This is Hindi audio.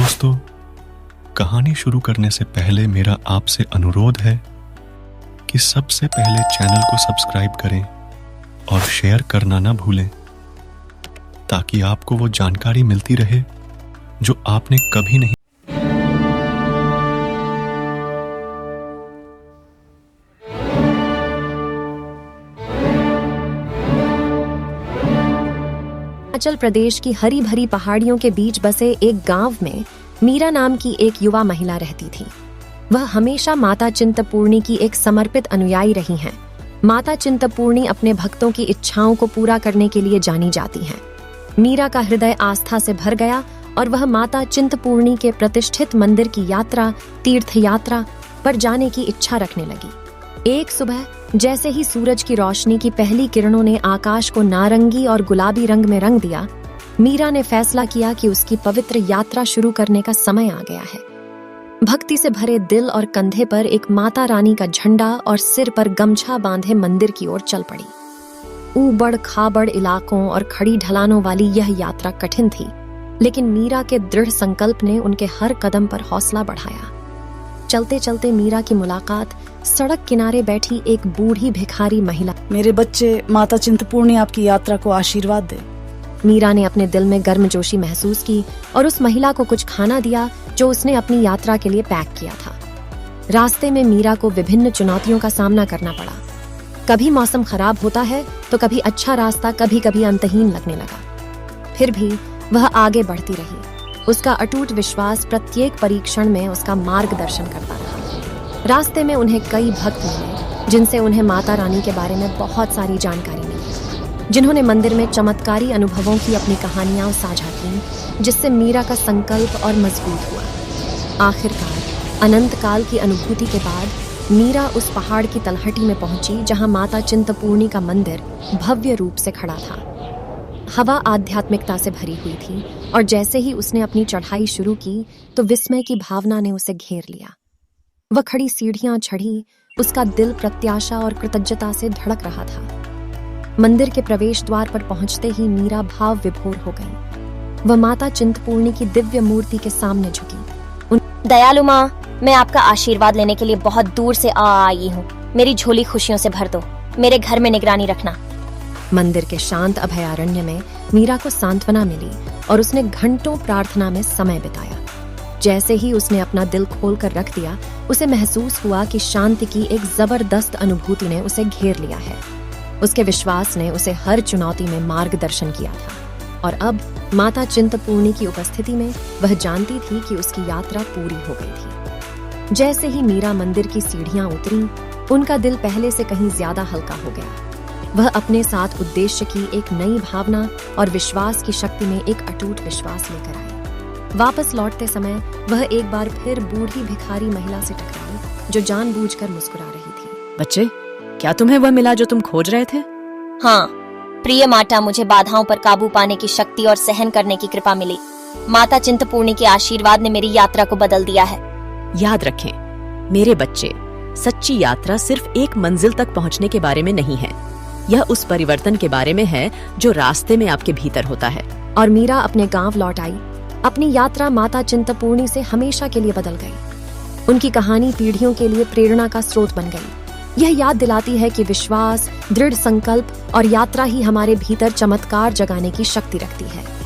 दोस्तों, कहानी शुरू करने से पहले मेरा आपसे अनुरोध है कि सबसे पहले चैनल को सब्सक्राइब करें और शेयर करना ना भूलें, ताकि आपको वो जानकारी मिलती रहे जो आपने कभी नहीं। हिमाचल प्रदेश की हरी भरी पहाड़ियों के बीच बसे एक गांव में मीरा नाम की एक युवा महिला रहती थी। वह हमेशा माता चिंतपूर्णी की एक समर्पित अनुयायी रही हैं। माता चिंतपूर्णी अपने भक्तों की इच्छाओं को पूरा करने के लिए जानी जाती हैं। मीरा का हृदय आस्था से भर गया और वह माता चिंतपूर्णी के प्रतिष्ठित मंदिर की यात्रा, तीर्थ यात्रा पर जाने की इच्छा रखने लगी। एक सुबह जैसे ही सूरज की रोशनी की पहली किरणों ने आकाश को नारंगी और गुलाबी रंग में रंग दिया, मीरा ने फैसला किया कि उसकी पवित्र यात्रा शुरू करने का समय आ गया है। भक्ति से भरे दिल और कंधे पर एक माता रानी का झंडा और सिर पर गमछा बांधे मंदिर की ओर चल पड़ी। ऊबड़ खाबड़ इलाकों और खड़ी ढलानों वाली यह यात्रा कठिन थी, लेकिन मीरा के दृढ़ संकल्प ने उनके हर कदम पर हौसला बढ़ाया। चलते चलते मीरा की मुलाकात सड़क किनारे बैठी एक बूढ़ी भिखारी महिला। मेरे बच्चे, माता चिंतपूर्णी आपकी यात्रा को आशीर्वाद दे। मीरा ने अपने दिल में गर्मजोशी महसूस की और उस महिला को कुछ खाना दिया जो उसने अपनी यात्रा के लिए पैक किया था। रास्ते में मीरा को विभिन्न चुनौतियों का सामना करना पड़ा। कभी मौसम खराब होता है तो कभी अच्छा रास्ता कभी कभी अंतहीन लगने लगा। फिर भी वह आगे बढ़ती रही। उसका अटूट विश्वास प्रत्येक परीक्षण में उसका मार्गदर्शन करता रहा। रास्ते में उन्हें कई भक्त मिले जिनसे उन्हें माता रानी के बारे में बहुत सारी जानकारी मिली, जिन्होंने मंदिर में चमत्कारी अनुभवों की अपनी कहानियां साझा की, जिससे मीरा का संकल्प और मजबूत हुआ। आखिरकार अनंत काल की अनुभूति के बाद मीरा उस पहाड़ की तलहटी में पहुंची जहां माता चिंतपूर्णी का मंदिर भव्य रूप से खड़ा था। हवा आध्यात्मिकता से भरी हुई थी और जैसे ही उसने अपनी चढ़ाई शुरू की तो विस्मय की भावना ने उसे घेर लिया। वह खड़ी सीढ़ियां चढ़ी, उसका दिल प्रत्याशा और कृतज्ञता से धड़क रहा था। मंदिर के प्रवेश द्वार पर पहुंचते ही मीरा भाव विभोर हो गई। वह माता चिंतपूर्णी की दिव्य मूर्ति के सामने झुकी। दयालु माँ, मैं आपका आशीर्वाद लेने के लिए बहुत दूर से आई हूँ। मेरी झोली खुशियों से भर दो। मेरे घर में निगरानी रखना। मंदिर के शांत अभयारण्य में मीरा को सांत्वना मिली और उसने घंटों प्रार्थना में समय बिताया। जैसे ही उसने अपना दिल खोलकर रख दिया, उसे महसूस हुआ कि शांति की एक जबरदस्त अनुभूति ने उसे घेर लिया है। उसके विश्वास ने उसे हर चुनौती में मार्गदर्शन किया था और अब माता चिंतपूर्णी की उपस्थिति में वह जानती थी कि उसकी यात्रा पूरी हो गई थी। जैसे ही मीरा मंदिर की सीढ़ियां उतरी, उनका दिल पहले से कहीं ज्यादा हल्का हो गया। वह अपने साथ उद्देश्य की एक नई भावना और विश्वास की शक्ति में एक अटूट विश्वास लेकर आई। वापस लौटते समय वह एक बार फिर बूढ़ी भिखारी महिला से टकराई जो जानबूझकर मुस्कुरा रही थी। बच्चे, क्या तुम्हें वह मिला जो तुम खोज रहे थे? हाँ प्रिय माता, मुझे बाधाओं पर काबू पाने की शक्ति और सहन करने की कृपा मिली। माता चिंतपूर्णी के आशीर्वाद ने मेरी यात्रा को बदल दिया है। याद रखें मेरे बच्चे, सच्ची यात्रा सिर्फ एक मंजिल तक पहुंचने के बारे में नहीं है, यह उस परिवर्तन के बारे में है जो रास्ते में आपके भीतर होता है। और मीरा अपने गांव लौट आई। अपनी यात्रा माता चिंतपूर्णी से हमेशा के लिए बदल गई। उनकी कहानी पीढ़ियों के लिए प्रेरणा का स्रोत बन गई। यह याद दिलाती है कि विश्वास, दृढ़ संकल्प और यात्रा ही हमारे भीतर चमत्कार जगाने की शक्ति रखती है।